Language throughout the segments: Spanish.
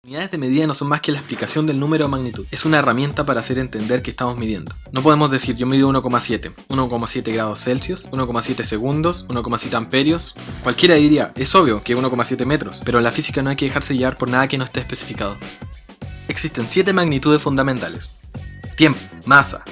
Unidades de medida no son más que la explicación del número o magnitud. Es una herramienta para hacer entender que estamos midiendo. No podemos decir yo mido 1,7 grados Celsius, 1,7 segundos, 1,7 amperios. Cualquiera diría, es obvio que 1,7 metros, pero en la física no hay que dejarse llevar por nada que no esté especificado. Existen 7 magnitudes fundamentales: tiempo, masa,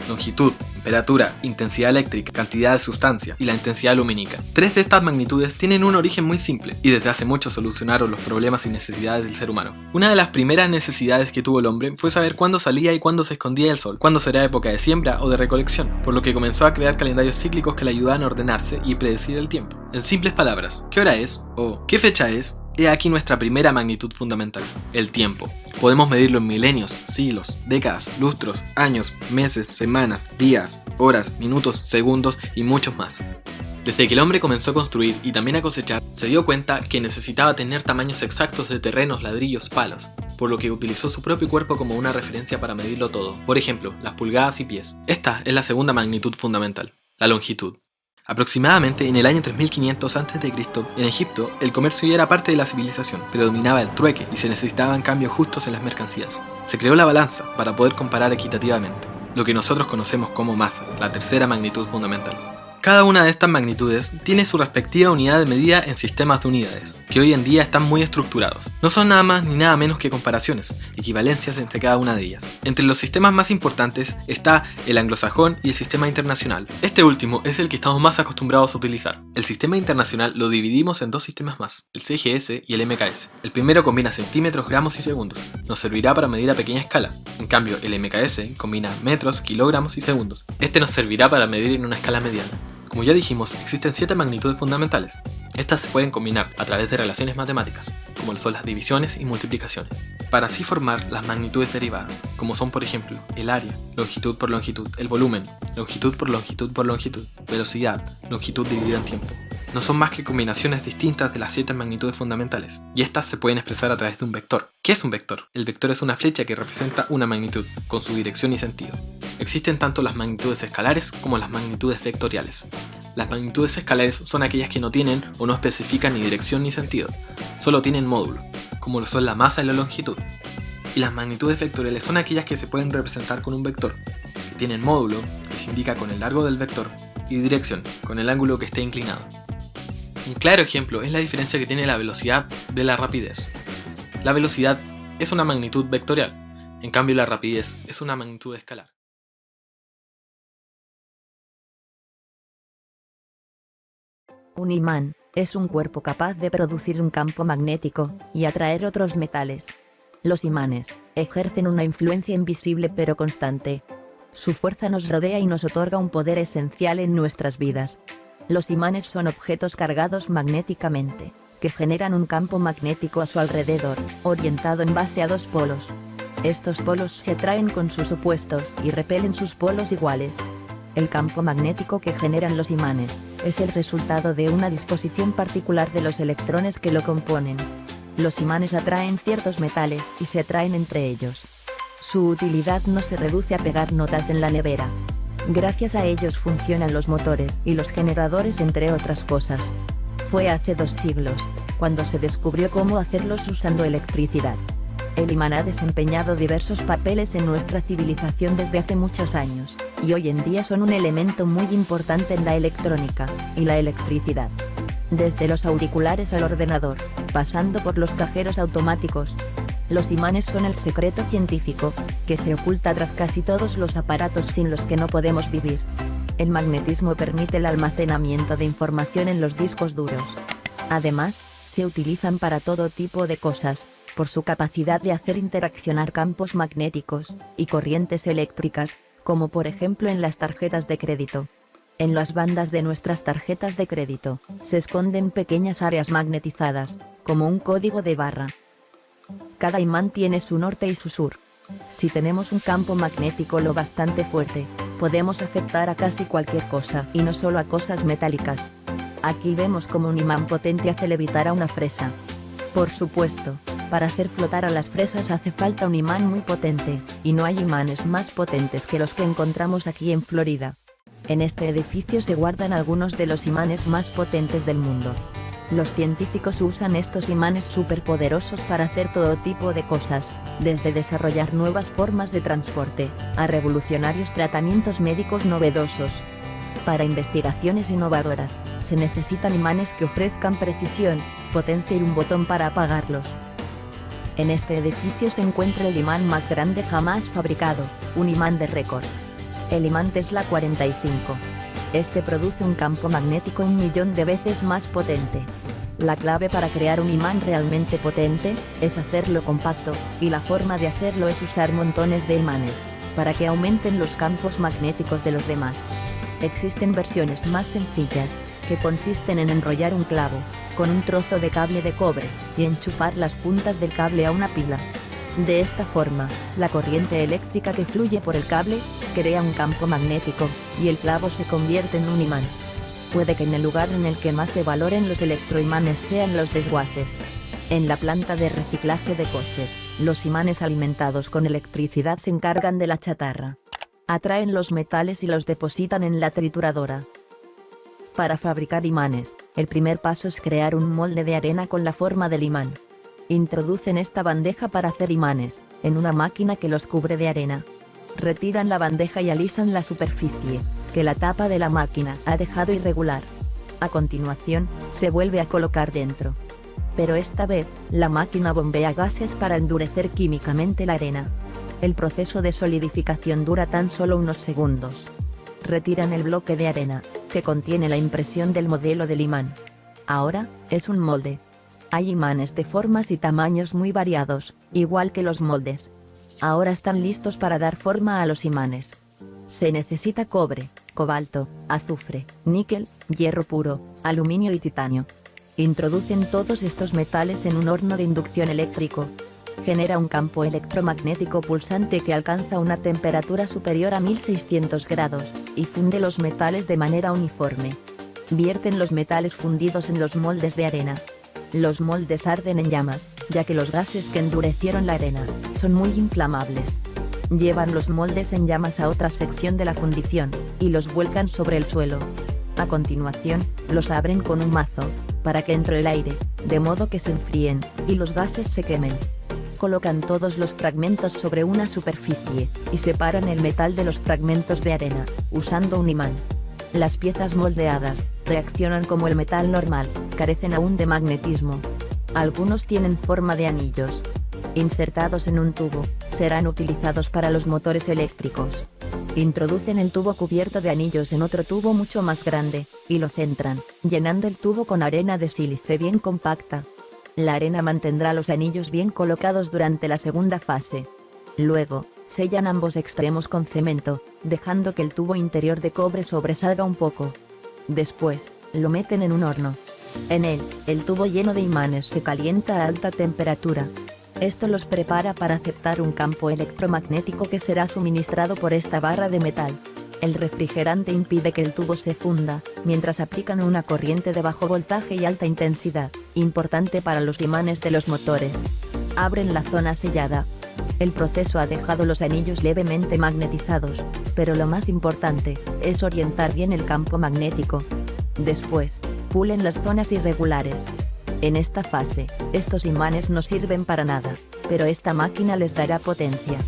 longitud, temperatura, intensidad eléctrica, cantidad de sustancia y la intensidad lumínica. 3 de estas magnitudes tienen un origen muy simple y desde hace mucho solucionaron los problemas y necesidades del ser humano. Una de las primeras necesidades que tuvo el hombre fue saber cuándo salía y cuándo se escondía el sol, cuándo será época de siembra o de recolección, por lo que comenzó a crear calendarios cíclicos que le ayudaban a ordenarse y predecir el tiempo. En simples palabras, ¿qué hora es? O ¿qué fecha es? He aquí nuestra primera magnitud fundamental, el tiempo. Podemos medirlo en milenios, siglos, décadas, lustros, años, meses, semanas, días, horas, minutos, segundos y muchos más. Desde que el hombre comenzó a construir y también a cosechar, se dio cuenta que necesitaba tener tamaños exactos de terrenos, ladrillos, palos, por lo que utilizó su propio cuerpo como una referencia para medirlo todo, por ejemplo, las pulgadas y pies. Esta es la segunda magnitud fundamental, la longitud. Aproximadamente en el año 3500 a.C., en Egipto, el comercio ya era parte de la civilización, predominaba el trueque y se necesitaban cambios justos en las mercancías. Se creó la balanza para poder comparar equitativamente, lo que nosotros conocemos como masa, la tercera magnitud fundamental. Cada una de estas magnitudes tiene su respectiva unidad de medida en sistemas de unidades, que hoy en día están muy estructurados. No son nada más ni nada menos que comparaciones, equivalencias entre cada una de ellas. Entre los sistemas más importantes está el anglosajón y el sistema internacional. Este último es el que estamos más acostumbrados a utilizar. El sistema internacional lo dividimos en dos sistemas más, el CGS y el MKS. El primero combina centímetros, gramos y segundos. Nos servirá para medir a pequeña escala. En cambio, el MKS combina metros, kilogramos y segundos. Este nos servirá para medir en una escala mediana. Como ya dijimos, existen 7 magnitudes fundamentales. Estas se pueden combinar a través de relaciones matemáticas, como son las divisiones y multiplicaciones, para así formar las magnitudes derivadas, como son por ejemplo el área, longitud por longitud, el volumen, longitud por longitud por longitud, velocidad, longitud dividida en tiempo. No son más que combinaciones distintas de las 7 magnitudes fundamentales, y estas se pueden expresar a través de un vector. ¿Qué es un vector? El vector es una flecha que representa una magnitud, con su dirección y sentido. Existen tanto las magnitudes escalares como las magnitudes vectoriales. Las magnitudes escalares son aquellas que no tienen o no especifican ni dirección ni sentido, solo tienen módulo, como lo son la masa y la longitud. Y las magnitudes vectoriales son aquellas que se pueden representar con un vector, que tienen módulo, que se indica con el largo del vector, y dirección, con el ángulo que esté inclinado. Un claro ejemplo es la diferencia que tiene la velocidad de la rapidez. La velocidad es una magnitud vectorial, en cambio la rapidez es una magnitud escalar. Un imán es un cuerpo capaz de producir un campo magnético y atraer otros metales. Los imanes ejercen una influencia invisible pero constante. Su fuerza nos rodea y nos otorga un poder esencial en nuestras vidas. Los imanes son objetos cargados magnéticamente, que generan un campo magnético a su alrededor, orientado en base a dos polos. Estos polos se atraen con sus opuestos y repelen sus polos iguales. El campo magnético que generan los imanes es el resultado de una disposición particular de los electrones que lo componen. Los imanes atraen ciertos metales y se atraen entre ellos. Su utilidad no se reduce a pegar notas en la nevera. Gracias a ellos funcionan los motores y los generadores, entre otras cosas. Fue hace 2 siglos, cuando se descubrió cómo hacerlos usando electricidad. El imán ha desempeñado diversos papeles en nuestra civilización desde hace muchos años, y hoy en día son un elemento muy importante en la electrónica y la electricidad. Desde los auriculares al ordenador, pasando por los cajeros automáticos. Los imanes son el secreto científico, que se oculta tras casi todos los aparatos sin los que no podemos vivir. El magnetismo permite el almacenamiento de información en los discos duros. Además, se utilizan para todo tipo de cosas, por su capacidad de hacer interaccionar campos magnéticos y corrientes eléctricas, como por ejemplo en las tarjetas de crédito. En las bandas de nuestras tarjetas de crédito, se esconden pequeñas áreas magnetizadas, como un código de barra. Cada imán tiene su norte y su sur. Si tenemos un campo magnético lo bastante fuerte, podemos afectar a casi cualquier cosa, y no solo a cosas metálicas. Aquí vemos cómo un imán potente hace levitar a una fresa. Por supuesto, para hacer flotar a las fresas hace falta un imán muy potente, y no hay imanes más potentes que los que encontramos aquí en Florida. En este edificio se guardan algunos de los imanes más potentes del mundo. Los científicos usan estos imanes superpoderosos para hacer todo tipo de cosas, desde desarrollar nuevas formas de transporte, a revolucionarios tratamientos médicos novedosos. Para investigaciones innovadoras, se necesitan imanes que ofrezcan precisión, potencia y un botón para apagarlos. En este edificio se encuentra el imán más grande jamás fabricado, un imán de récord. El imán Tesla 45. Este produce un campo magnético 1.000.000 de veces más potente. La clave para crear un imán realmente potente, es hacerlo compacto, y la forma de hacerlo es usar montones de imanes, para que aumenten los campos magnéticos de los demás. Existen versiones más sencillas, que consisten en enrollar un clavo, con un trozo de cable de cobre, y enchufar las puntas del cable a una pila. De esta forma, la corriente eléctrica que fluye por el cable, crea un campo magnético, y el clavo se convierte en un imán. Puede que en el lugar en el que más se valoren los electroimanes sean los desguaces. En la planta de reciclaje de coches, los imanes alimentados con electricidad se encargan de la chatarra. Atraen los metales y los depositan en la trituradora. Para fabricar imanes, el primer paso es crear un molde de arena con la forma del imán. Introducen esta bandeja para hacer imanes, en una máquina que los cubre de arena. Retiran la bandeja y alisan la superficie, que la tapa de la máquina ha dejado irregular. A continuación, se vuelve a colocar dentro. Pero esta vez, la máquina bombea gases para endurecer químicamente la arena. El proceso de solidificación dura tan solo unos segundos. Retiran el bloque de arena, que contiene la impresión del modelo del imán. Ahora, es un molde. Hay imanes de formas y tamaños muy variados, igual que los moldes. Ahora están listos para dar forma a los imanes. Se necesita cobre, cobalto, azufre, níquel, hierro puro, aluminio y titanio. Introducen todos estos metales en un horno de inducción eléctrico. Genera un campo electromagnético pulsante que alcanza una temperatura superior a 1600 grados, y funde los metales de manera uniforme. Vierten los metales fundidos en los moldes de arena. Los moldes arden en llamas, ya que los gases que endurecieron la arena son muy inflamables. Llevan los moldes en llamas a otra sección de la fundición, y los vuelcan sobre el suelo. A continuación, los abren con un mazo, para que entre el aire, de modo que se enfríen, y los gases se quemen. Colocan todos los fragmentos sobre una superficie, y separan el metal de los fragmentos de arena, usando un imán. Las piezas moldeadas, reaccionan como el metal normal, carecen aún de magnetismo. Algunos tienen forma de anillos. Insertados en un tubo, serán utilizados para los motores eléctricos. Introducen el tubo cubierto de anillos en otro tubo mucho más grande, y lo centran, llenando el tubo con arena de sílice bien compacta. La arena mantendrá los anillos bien colocados durante la segunda fase. Luego, sellan ambos extremos con cemento, dejando que el tubo interior de cobre sobresalga un poco. Después, lo meten en un horno. En él, el tubo lleno de imanes se calienta a alta temperatura. Esto los prepara para aceptar un campo electromagnético que será suministrado por esta barra de metal. El refrigerante impide que el tubo se funda, mientras aplican una corriente de bajo voltaje y alta intensidad, importante para los imanes de los motores. Abren la zona sellada. El proceso ha dejado los anillos levemente magnetizados, pero lo más importante, es orientar bien el campo magnético. Después, pulen las zonas irregulares. En esta fase, estos imanes no sirven para nada, pero esta máquina les dará potencia.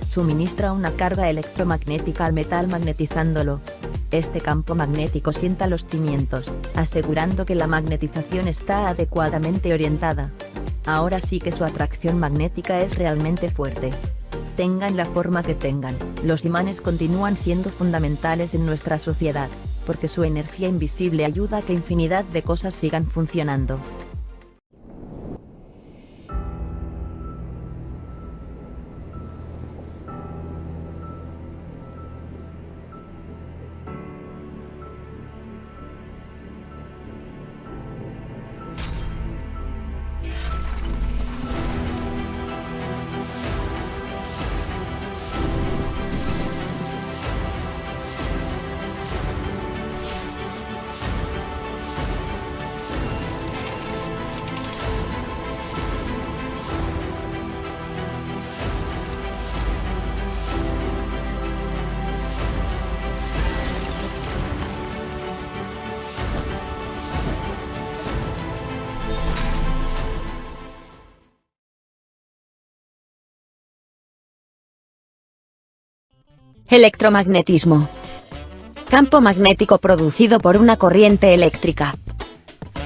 Suministra una carga electromagnética al metal magnetizándolo. Este campo magnético sienta los cimientos, asegurando que la magnetización está adecuadamente orientada. Ahora sí que su atracción magnética es realmente fuerte. Tengan la forma que tengan, los imanes continúan siendo fundamentales en nuestra sociedad, porque su energía invisible ayuda a que infinidad de cosas sigan funcionando. Electromagnetismo. Campo magnético producido por una corriente eléctrica.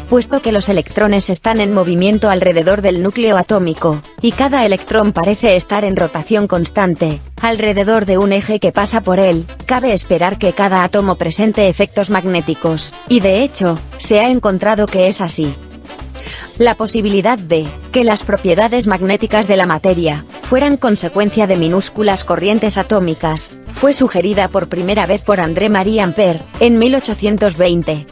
Puesto que los electrones están en movimiento alrededor del núcleo atómico, y cada electrón parece estar en rotación constante, alrededor de un eje que pasa por él, cabe esperar que cada átomo presente efectos magnéticos, y de hecho, se ha encontrado que es así. La posibilidad de que las propiedades magnéticas de la materia fueran consecuencia de minúsculas corrientes atómicas, fue sugerida por primera vez por André-Marie Ampère, en 1820.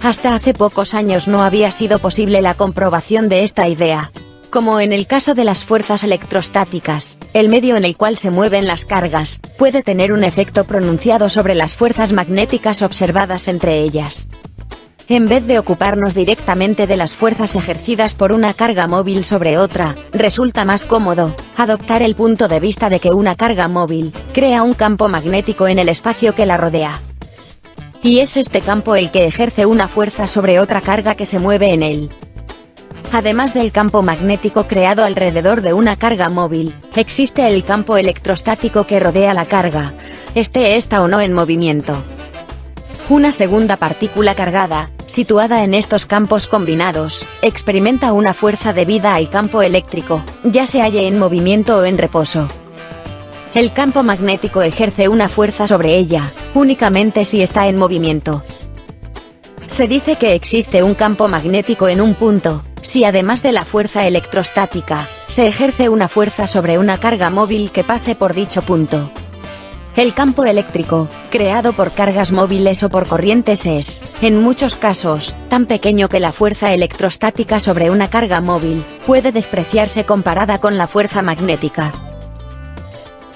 Hasta hace pocos años no había sido posible la comprobación de esta idea. Como en el caso de las fuerzas electrostáticas, el medio en el cual se mueven las cargas puede tener un efecto pronunciado sobre las fuerzas magnéticas observadas entre ellas. En vez de ocuparnos directamente de las fuerzas ejercidas por una carga móvil sobre otra, resulta más cómodo adoptar el punto de vista de que una carga móvil crea un campo magnético en el espacio que la rodea. Y es este campo el que ejerce una fuerza sobre otra carga que se mueve en él. Además del campo magnético creado alrededor de una carga móvil, existe el campo electrostático que rodea la carga, está o no en movimiento. Una segunda partícula cargada, situada en estos campos combinados, experimenta una fuerza debida al campo eléctrico, ya se halle en movimiento o en reposo. El campo magnético ejerce una fuerza sobre ella, únicamente si está en movimiento. Se dice que existe un campo magnético en un punto, si además de la fuerza electrostática, se ejerce una fuerza sobre una carga móvil que pase por dicho punto. El campo eléctrico, creado por cargas móviles o por corrientes es, en muchos casos, tan pequeño que la fuerza electrostática sobre una carga móvil puede despreciarse comparada con la fuerza magnética.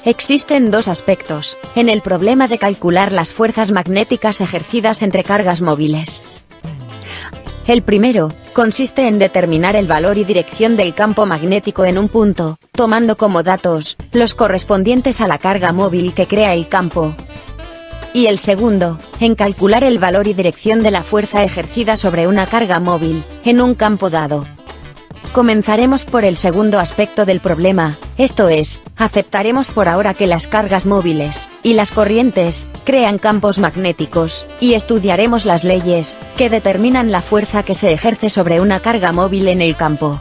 Existen dos aspectos en el problema de calcular las fuerzas magnéticas ejercidas entre cargas móviles. El primero consiste en determinar el valor y dirección del campo magnético en un punto, tomando como datos los correspondientes a la carga móvil que crea el campo. Y el segundo, en calcular el valor y dirección de la fuerza ejercida sobre una carga móvil en un campo dado. Comenzaremos por el segundo aspecto del problema, esto es, aceptaremos por ahora que las cargas móviles y las corrientes crean campos magnéticos, y estudiaremos las leyes que determinan la fuerza que se ejerce sobre una carga móvil en el campo.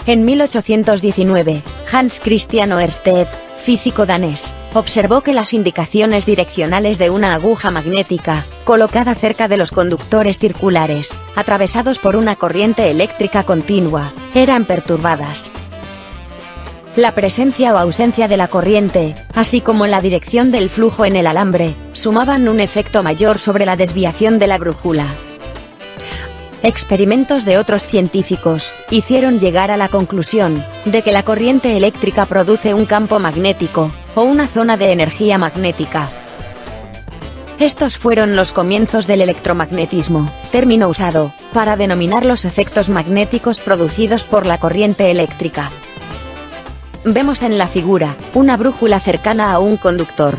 En 1819, Hans Christian Ørsted, físico danés, observó que las indicaciones direccionales de una aguja magnética, colocada cerca de los conductores circulares, atravesados por una corriente eléctrica continua, eran perturbadas. La presencia o ausencia de la corriente, así como la dirección del flujo en el alambre, sumaban un efecto mayor sobre la desviación de la brújula. Experimentos de otros científicos hicieron llegar a la conclusión de que la corriente eléctrica produce un campo magnético, o una zona de energía magnética. Estos fueron los comienzos del electromagnetismo, término usado para denominar los efectos magnéticos producidos por la corriente eléctrica. Vemos en la figura una brújula cercana a un conductor.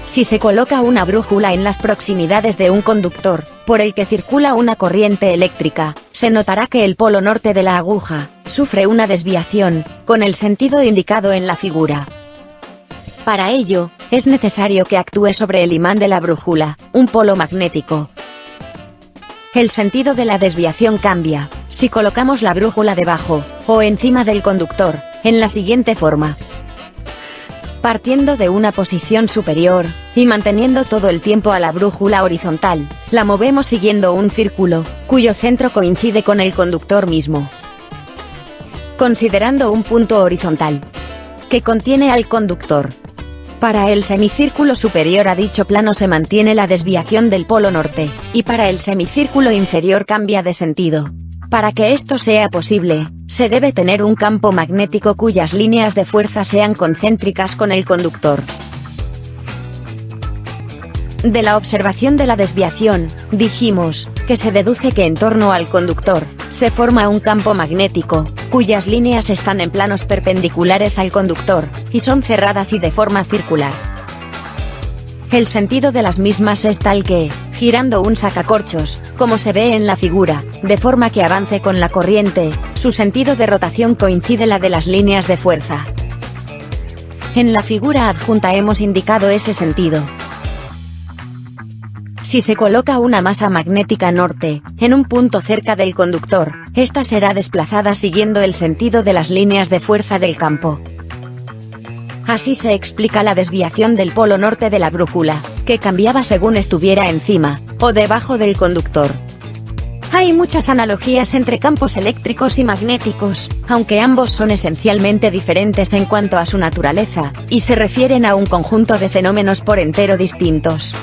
Si se coloca una brújula en las proximidades de un conductor, por el que circula una corriente eléctrica, se notará que el polo norte de la aguja sufre una desviación, con el sentido indicado en la figura. Para ello, es necesario que actúe sobre el imán de la brújula, un polo magnético. El sentido de la desviación cambia si colocamos la brújula debajo o encima del conductor, en la siguiente forma. Partiendo de una posición superior, y manteniendo todo el tiempo a la brújula horizontal, la movemos siguiendo un círculo, cuyo centro coincide con el conductor mismo. Considerando un punto horizontal que contiene al conductor. Para el semicírculo superior a dicho plano se mantiene la desviación del polo norte, y para el semicírculo inferior cambia de sentido. Para que esto sea posible, se debe tener un campo magnético cuyas líneas de fuerza sean concéntricas con el conductor. De la observación de la desviación, dijimos que se deduce que en torno al conductor se forma un campo magnético, cuyas líneas están en planos perpendiculares al conductor, y son cerradas y de forma circular. El sentido de las mismas es tal que, girando un sacacorchos, como se ve en la figura, de forma que avance con la corriente, su sentido de rotación coincide la de las líneas de fuerza. En la figura adjunta hemos indicado ese sentido. Si se coloca una masa magnética norte, en un punto cerca del conductor, esta será desplazada siguiendo el sentido de las líneas de fuerza del campo. Así se explica la desviación del polo norte de la brújula, que cambiaba según estuviera encima, o debajo del conductor. Hay muchas analogías entre campos eléctricos y magnéticos, aunque ambos son esencialmente diferentes en cuanto a su naturaleza, y se refieren a un conjunto de fenómenos por entero distintos.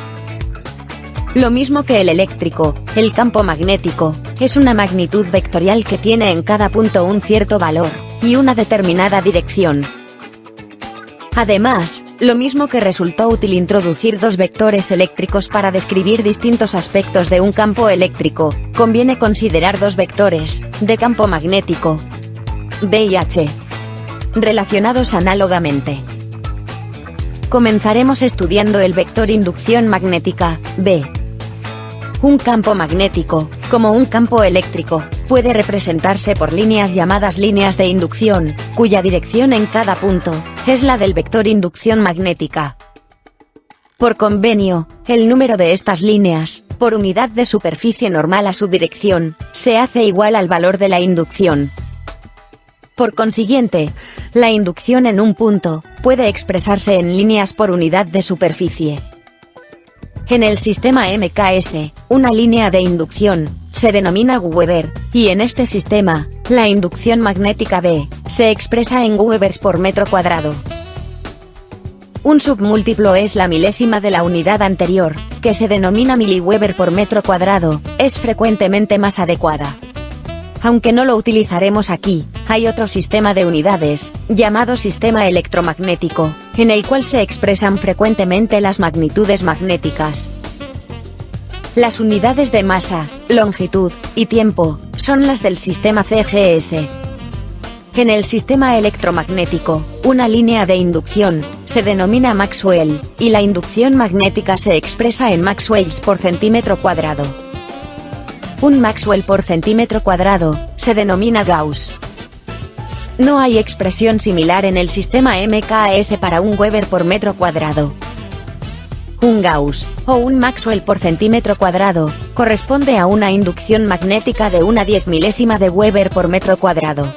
Lo mismo que el eléctrico, el campo magnético, es una magnitud vectorial que tiene en cada punto un cierto valor, y una determinada dirección. Además, lo mismo que resultó útil introducir dos vectores eléctricos para describir distintos aspectos de un campo eléctrico, conviene considerar dos vectores, de campo magnético, B y H, relacionados análogamente. Comenzaremos estudiando el vector inducción magnética, B. Un campo magnético, como un campo eléctrico, puede representarse por líneas llamadas líneas de inducción, cuya dirección en cada punto es la del vector inducción magnética. Por convenio, el número de estas líneas, por unidad de superficie normal a su dirección, se hace igual al valor de la inducción. Por consiguiente, la inducción en un punto puede expresarse en líneas por unidad de superficie. En el sistema MKS, una línea de inducción se denomina Weber, y en este sistema, la inducción magnética B se expresa en Webers por metro cuadrado. Un submúltiplo es la milésima de la unidad anterior, que se denomina miliweber por metro cuadrado, es frecuentemente más adecuada. Aunque no lo utilizaremos aquí, hay otro sistema de unidades, llamado sistema electromagnético, en el cual se expresan frecuentemente las magnitudes magnéticas. Las unidades de masa, longitud y tiempo son las del sistema CGS. En el sistema electromagnético, una línea de inducción se denomina Maxwell, y la inducción magnética se expresa en Maxwells por centímetro cuadrado. Un Maxwell por centímetro cuadrado se denomina Gauss. No hay expresión similar en el sistema MKS para un Weber por metro cuadrado. Un Gauss, o un Maxwell por centímetro cuadrado, corresponde a una inducción magnética de una 10 milésima de Weber por metro cuadrado.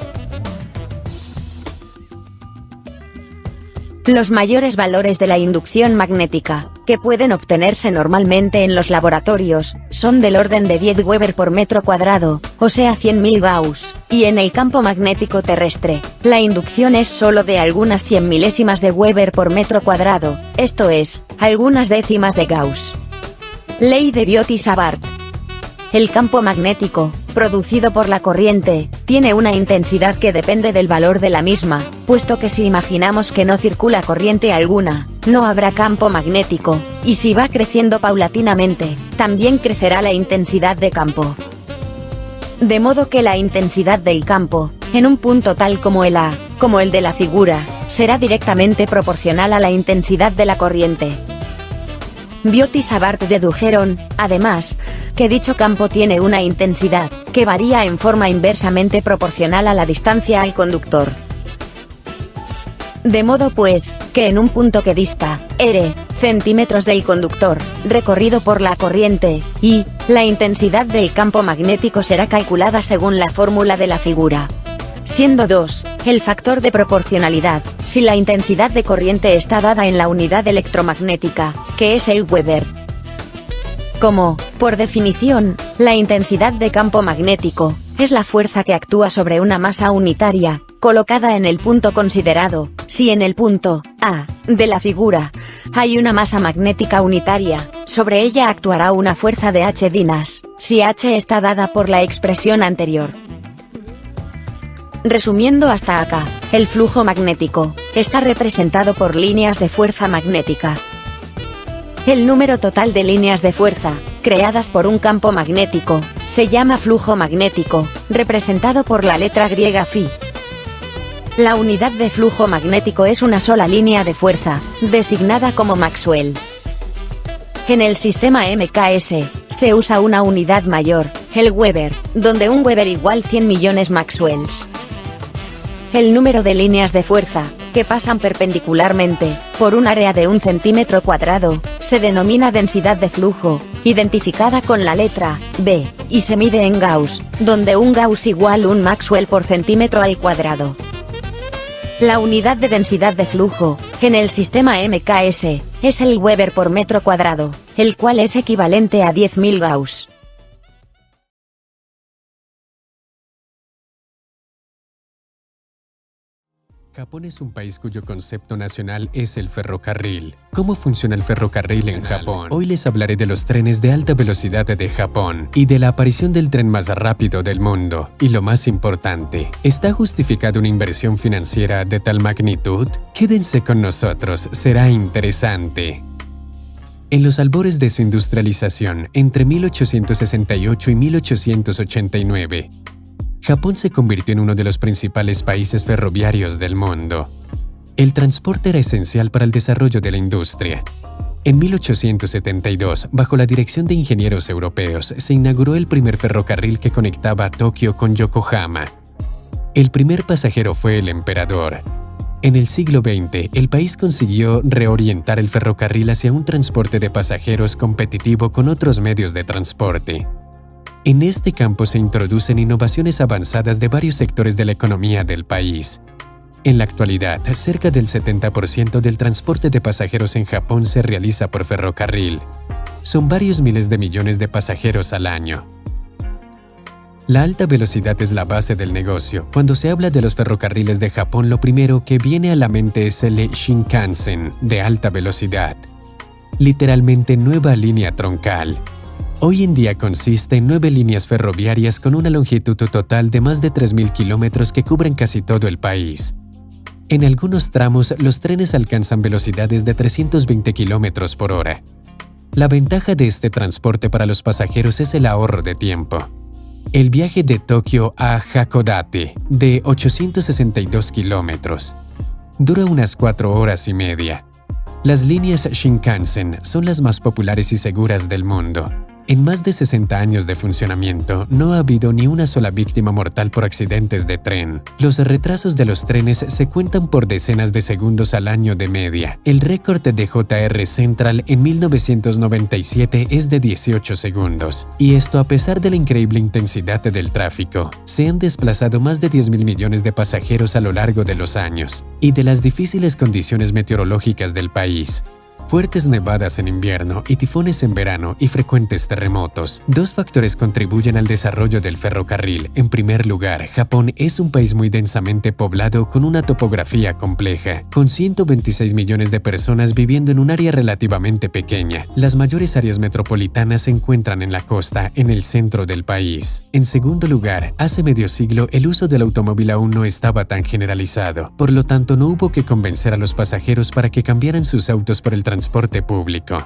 Los mayores valores de la inducción magnética, que pueden obtenerse normalmente en los laboratorios, son del orden de 10 Weber por metro cuadrado, o sea 100.000 Gauss, y en el campo magnético terrestre, la inducción es solo de algunas 100 milésimas de Weber por metro cuadrado, esto es, algunas décimas de Gauss. Ley de Biot-Savart. El campo magnético, producido por la corriente, tiene una intensidad que depende del valor de la misma, puesto que si imaginamos que no circula corriente alguna, no habrá campo magnético, y si va creciendo paulatinamente, también crecerá la intensidad de campo. De modo que la intensidad del campo, en un punto tal como el A, como el de la figura, será directamente proporcional a la intensidad de la corriente. Biot y Savart dedujeron, además, que dicho campo tiene una intensidad, que varía en forma inversamente proporcional a la distancia al conductor. De modo pues, que en un punto que dista, r, centímetros del conductor, recorrido por la corriente, y, la intensidad del campo magnético será calculada según la fórmula de la figura. Siendo 2, el factor de proporcionalidad, si la intensidad de corriente está dada en la unidad electromagnética, que es el Weber. Como, por definición, la intensidad de campo magnético, es la fuerza que actúa sobre una masa unitaria, colocada en el punto considerado, si en el punto, A, de la figura, hay una masa magnética unitaria, sobre ella actuará una fuerza de H dinas, si H está dada por la expresión anterior. Resumiendo hasta acá, el flujo magnético está representado por líneas de fuerza magnética. El número total de líneas de fuerza, creadas por un campo magnético, se llama flujo magnético, representado por la letra griega φ. La unidad de flujo magnético es una sola línea de fuerza, designada como Maxwell. En el sistema MKS, se usa una unidad mayor, el Weber, donde un Weber igual 100 millones Maxwells. El número de líneas de fuerza, que pasan perpendicularmente por un área de 1 centímetro cuadrado, se denomina densidad de flujo, identificada con la letra B, y se mide en Gauss, donde un Gauss igual un Maxwell por centímetro al cuadrado. La unidad de densidad de flujo, en el sistema MKS, es el Weber por metro cuadrado, el cual es equivalente a 10.000 Gauss. Japón es un país cuyo concepto nacional es el ferrocarril. ¿Cómo funciona el ferrocarril en Japón? Hoy les hablaré de los trenes de alta velocidad de Japón y de la aparición del tren más rápido del mundo. Y lo más importante, ¿está justificada una inversión financiera de tal magnitud? Quédense con nosotros, será interesante. En los albores de su industrialización, entre 1868 y 1889, Japón se convirtió en uno de los principales países ferroviarios del mundo. El transporte era esencial para el desarrollo de la industria. En 1872, bajo la dirección de ingenieros europeos, se inauguró el primer ferrocarril que conectaba Tokio con Yokohama. El primer pasajero fue el emperador. En el siglo XX, el país consiguió reorientar el ferrocarril hacia un transporte de pasajeros competitivo con otros medios de transporte. En este campo se introducen innovaciones avanzadas de varios sectores de la economía del país. En la actualidad, cerca del 70% del transporte de pasajeros en Japón se realiza por ferrocarril. Son varios miles de millones de pasajeros al año. La alta velocidad es la base del negocio. Cuando se habla de los ferrocarriles de Japón, lo primero que viene a la mente es el Shinkansen, de alta velocidad. Literalmente nueva línea troncal. Hoy en día consiste en 9 líneas ferroviarias con una longitud total de más de 3.000 kilómetros que cubren casi todo el país. En algunos tramos, los trenes alcanzan velocidades de 320 kilómetros por hora. La ventaja de este transporte para los pasajeros es el ahorro de tiempo. El viaje de Tokio a Hakodate, de 862 kilómetros, dura unas 4 horas y media. Las líneas Shinkansen son las más populares y seguras del mundo. En más de 60 años de funcionamiento, no ha habido ni una sola víctima mortal por accidentes de tren. Los retrasos de los trenes se cuentan por decenas de segundos al año de media. El récord de JR Central en 1997 es de 18 segundos. Y esto a pesar de la increíble intensidad del tráfico. Se han desplazado más de 10.000 millones de pasajeros a lo largo de los años. Y de las difíciles condiciones meteorológicas del país. Fuertes nevadas en invierno y tifones en verano y frecuentes terremotos. Dos factores contribuyen al desarrollo del ferrocarril. En primer lugar, Japón es un país muy densamente poblado con una topografía compleja, con 126 millones de personas viviendo en un área relativamente pequeña. Las mayores áreas metropolitanas se encuentran en la costa, en el centro del país. En segundo lugar, hace medio siglo el uso del automóvil aún no estaba tan generalizado. Por lo tanto, no hubo que convencer a los pasajeros para que cambiaran sus autos por el transporte público.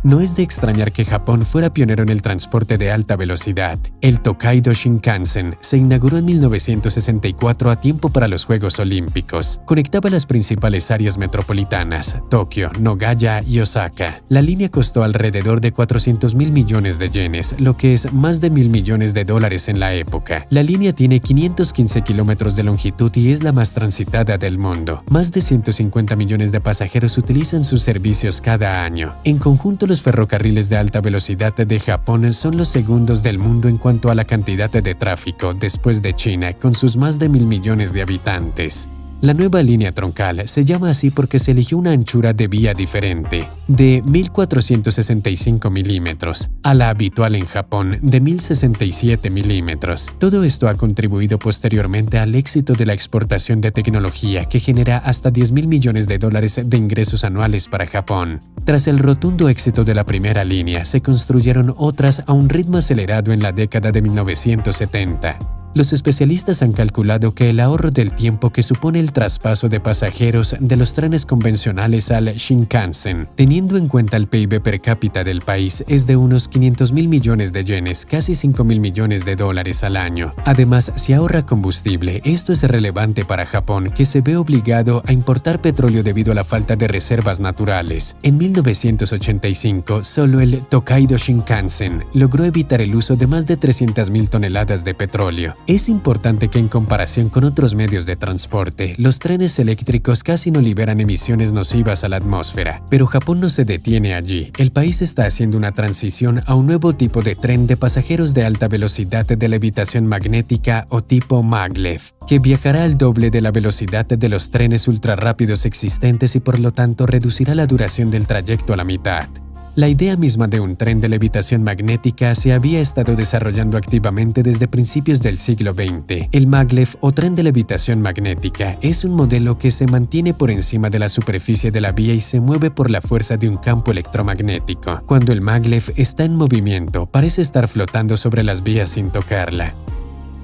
No es de extrañar que Japón fuera pionero en el transporte de alta velocidad. El Tokaido Shinkansen se inauguró en 1964 a tiempo para los Juegos Olímpicos. Conectaba las principales áreas metropolitanas, Tokio, Nagaya y Osaka. La línea costó alrededor de 400.000 millones de yenes, lo que es más de 1.000 millones de dólares en la época. La línea tiene 515 kilómetros de longitud y es la más transitada del mundo. Más de 150 millones de pasajeros utilizan sus servicios cada año. En conjunto, los ferrocarriles de alta velocidad de Japón son los segundos del mundo en cuanto a la cantidad de tráfico, después de China, con sus más de 1.000 millones de habitantes. La nueva línea troncal se llama así porque se eligió una anchura de vía diferente, de 1.465 milímetros, a la habitual en Japón de 1.067 milímetros. Todo esto ha contribuido posteriormente al éxito de la exportación de tecnología que genera hasta 10.000 millones de dólares de ingresos anuales para Japón. Tras el rotundo éxito de la primera línea, se construyeron otras a un ritmo acelerado en la década de 1970. Los especialistas han calculado que el ahorro del tiempo que supone el traspaso de pasajeros de los trenes convencionales al Shinkansen, teniendo en cuenta el PIB per cápita del país, es de unos 500.000 millones de yenes, casi 5.000 millones de dólares al año. Además, si ahorra combustible, esto es relevante para Japón, que se ve obligado a importar petróleo debido a la falta de reservas naturales. En 1985, solo el Tokaido Shinkansen logró evitar el uso de más de 300.000 toneladas de petróleo. Es importante que en comparación con otros medios de transporte, los trenes eléctricos casi no liberan emisiones nocivas a la atmósfera, pero Japón no se detiene allí. El país está haciendo una transición a un nuevo tipo de tren de pasajeros de alta velocidad de levitación magnética o tipo maglev, que viajará al doble de la velocidad de los trenes ultrarrápidos existentes y por lo tanto reducirá la duración del trayecto a la mitad. La idea misma de un tren de levitación magnética se había estado desarrollando activamente desde principios del siglo XX. El maglev o tren de levitación magnética es un modelo que se mantiene por encima de la superficie de la vía y se mueve por la fuerza de un campo electromagnético. Cuando el maglev está en movimiento, parece estar flotando sobre las vías sin tocarla.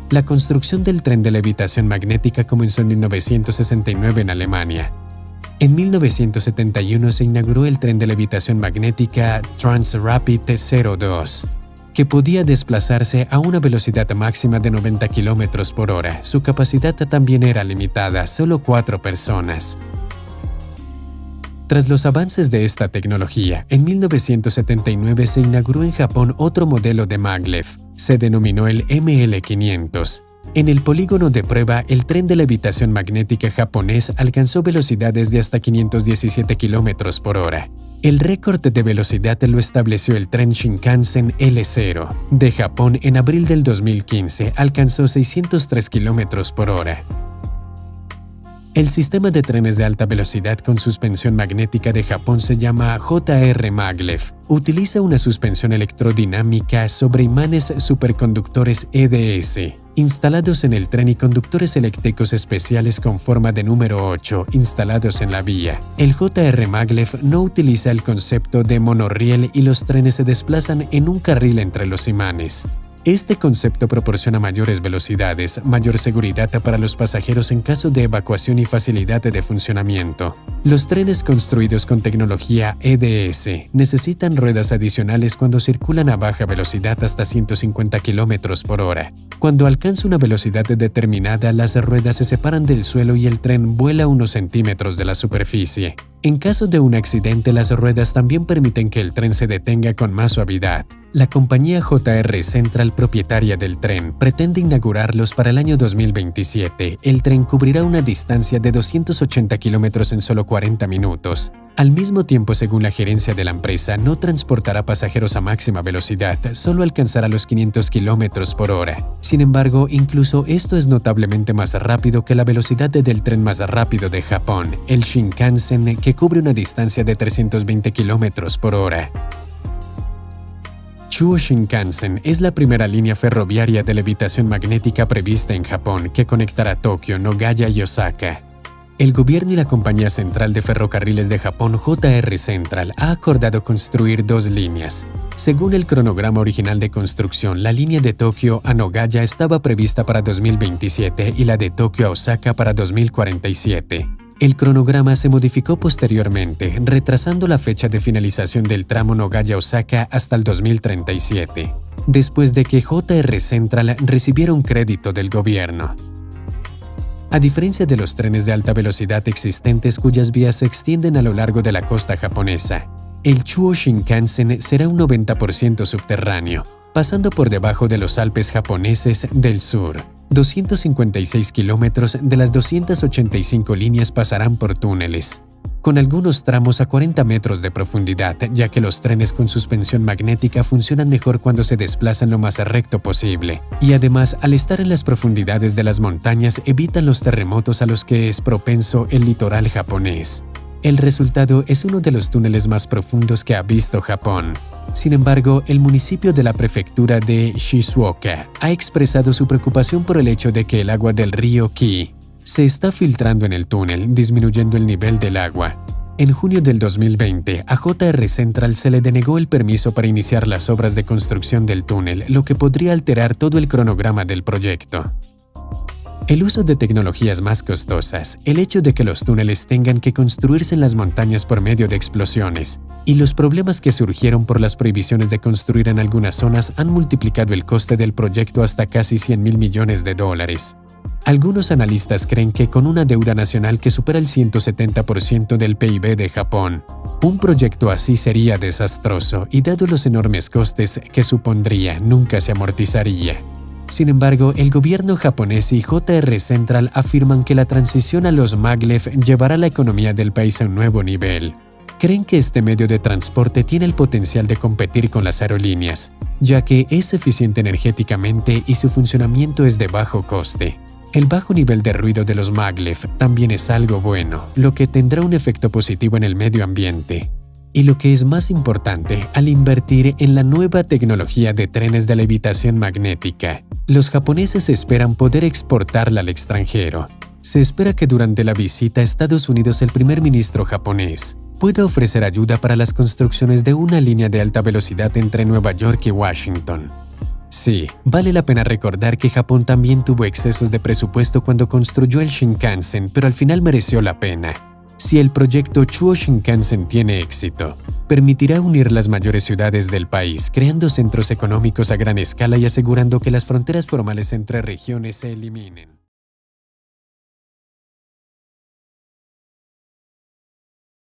La construcción del tren de levitación magnética comenzó en 1969 en Alemania. En 1971 se inauguró el tren de levitación magnética Transrapid 02, que podía desplazarse a una velocidad máxima de 90 km por hora. Su capacidad también era limitada, solo 4 personas. Tras los avances de esta tecnología, en 1979 se inauguró en Japón otro modelo de maglev. Se denominó el ML500. En el polígono de prueba, el tren de levitación magnética japonés alcanzó velocidades de hasta 517 km por hora. El récord de velocidad lo estableció el tren Shinkansen L0 de Japón en abril del 2015, alcanzó 603 km por hora. El sistema de trenes de alta velocidad con suspensión magnética de Japón se llama JR Maglev. Utiliza una suspensión electrodinámica sobre imanes superconductores EDS, instalados en el tren y conductores eléctricos especiales con forma de número 8, instalados en la vía. El JR Maglev no utiliza el concepto de monorriel y los trenes se desplazan en un carril entre los imanes. Este concepto proporciona mayores velocidades, mayor seguridad para los pasajeros en caso de evacuación y facilidad de funcionamiento. Los trenes construidos con tecnología EDS necesitan ruedas adicionales cuando circulan a baja velocidad hasta 150 km por hora. Cuando alcanza una velocidad determinada, las ruedas se separan del suelo y el tren vuela unos centímetros de la superficie. En caso de un accidente, las ruedas también permiten que el tren se detenga con más suavidad. La compañía JR Central, propietaria del tren, pretende inaugurarlos para el año 2027. El tren cubrirá una distancia de 280 kilómetros en solo 40 minutos. Al mismo tiempo, según la gerencia de la empresa, no transportará pasajeros a máxima velocidad, solo alcanzará los 500 kilómetros por hora. Sin embargo, incluso esto es notablemente más rápido que la velocidad del tren más rápido de Japón, el Shinkansen, que cubre una distancia de 320 kilómetros por hora. Chuo Shinkansen es la primera línea ferroviaria de levitación magnética prevista en Japón que conectará Tokio, Nogaya y Osaka. El gobierno y la compañía central de ferrocarriles de Japón, JR Central, ha acordado construir 2 líneas. Según el cronograma original de construcción, la línea de Tokio a Nogaya estaba prevista para 2027 y la de Tokio a Osaka para 2047. El cronograma se modificó posteriormente, retrasando la fecha de finalización del tramo Nogaya-Osaka hasta el 2037, después de que JR Central recibiera un crédito del gobierno. A diferencia de los trenes de alta velocidad existentes cuyas vías se extienden a lo largo de la costa japonesa, el Chuo Shinkansen será un 90% subterráneo, pasando por debajo de los Alpes japoneses del sur. 256 kilómetros de las 285 líneas pasarán por túneles, con algunos tramos a 40 metros de profundidad, ya que los trenes con suspensión magnética funcionan mejor cuando se desplazan lo más recto posible. Y además, al estar en las profundidades de las montañas, evitan los terremotos a los que es propenso el litoral japonés. El resultado es uno de los túneles más profundos que ha visto Japón. Sin embargo, el municipio de la prefectura de Shizuoka ha expresado su preocupación por el hecho de que el agua del río Ki se está filtrando en el túnel, disminuyendo el nivel del agua. En junio del 2020, a JR Central se le denegó el permiso para iniciar las obras de construcción del túnel, lo que podría alterar todo el cronograma del proyecto. El uso de tecnologías más costosas, el hecho de que los túneles tengan que construirse en las montañas por medio de explosiones, y los problemas que surgieron por las prohibiciones de construir en algunas zonas han multiplicado el coste del proyecto hasta casi $100.000 millones. Algunos analistas creen que con una deuda nacional que supera el 170% del PIB de Japón, un proyecto así sería desastroso y dado los enormes costes que supondría, nunca se amortizaría. Sin embargo, el gobierno japonés y JR Central afirman que la transición a los maglev llevará la economía del país a un nuevo nivel. Creen que este medio de transporte tiene el potencial de competir con las aerolíneas, ya que es eficiente energéticamente y su funcionamiento es de bajo coste. El bajo nivel de ruido de los maglev también es algo bueno, lo que tendrá un efecto positivo en el medio ambiente. Y lo que es más importante, al invertir en la nueva tecnología de trenes de levitación magnética, los japoneses esperan poder exportarla al extranjero. Se espera que durante la visita a Estados Unidos el primer ministro japonés pueda ofrecer ayuda para las construcciones de una línea de alta velocidad entre Nueva York y Washington. Sí, vale la pena recordar que Japón también tuvo excesos de presupuesto cuando construyó el Shinkansen, pero al final mereció la pena. Si el proyecto Chuo Shinkansen tiene éxito, permitirá unir las mayores ciudades del país, creando centros económicos a gran escala y asegurando que las fronteras formales entre regiones se eliminen.